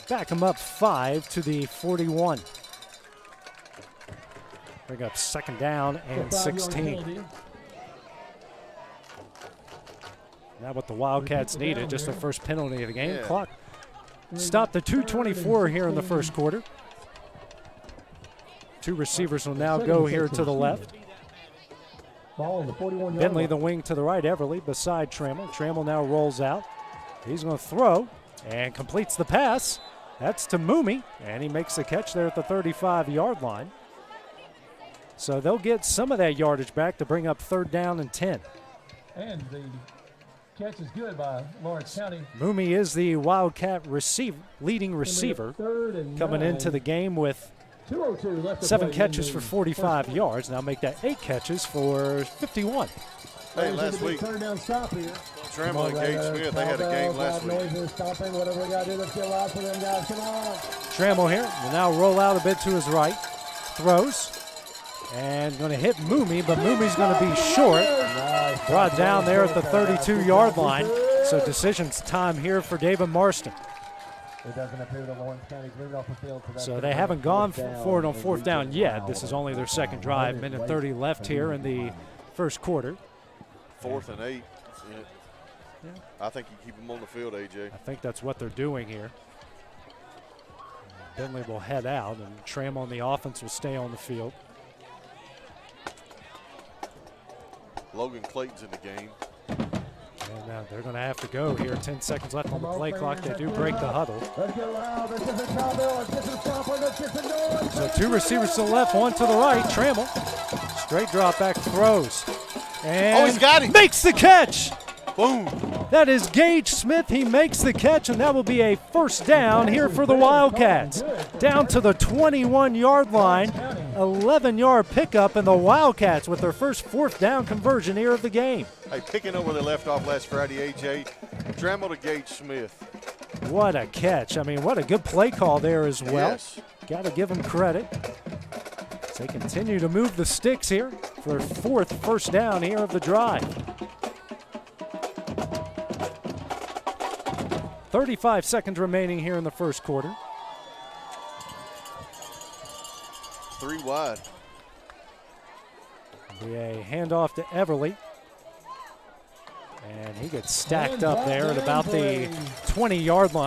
back them up 5 to the 41. Bring up second down and 16. Now what the Wildcats needed, just their first penalty of the game. Clock stopped at 2:24 here in the first quarter. 2 receivers will now go here to the left. Bentley, the wing to the right, Everly beside Trammell. Trammell now rolls out. He's going to throw and completes the pass. That's to Mooney, and he makes the catch there at the 35-yard line. So they'll get some of that yardage back to bring up 3rd down and 10. And the catch is good by Lawrence County. Mooney is the Wildcat leading receiver coming into the game with 7 catches for 45 yards. Now make that 8 catches for 51. Hey, last week, Trammell and Gage Smith, they had a game last week. Trammell here will now roll out a bit to his right. Throws. And going to hit Mooney, but Mooney's going to be short. Brought down there at the 32-yard line. So decisions time here for David Marston. It doesn't appear that Lawrence County's moved off the field. So they haven't gone for it on 4th down yet. This is only their second drive. Minute 30 left here in the first quarter. 4th and 8. Yeah. I think you keep them on the field, AJ. I think that's what they're doing here. Bentley will head out, and Trammell on the offense will stay on the field. Logan Clayton's in the game. And they're going to have to go here. 10 seconds left on the play clock. They do break the huddle. So 2 receivers to the left, 1 to the right. Trammell, straight drop back, throws. And he's got him. Makes the catch. Boom. That is Gage Smith. He makes the catch, and that will be a first down here for the Wildcats. Down to the 21-yard line, 11-yard pickup, and the Wildcats with their first fourth down conversion here of the game. Hey, picking up where they left off last Friday, A.J. Trammell to Gage Smith. What a catch. I mean, what a good play call there as well. Yes. Got to give them credit. As they continue to move the sticks here for their fourth first down here of the drive. 35 seconds remaining here in the first quarter. 3 wide. Be a handoff to Everly. And he gets stacked up there at about the 20-yard line.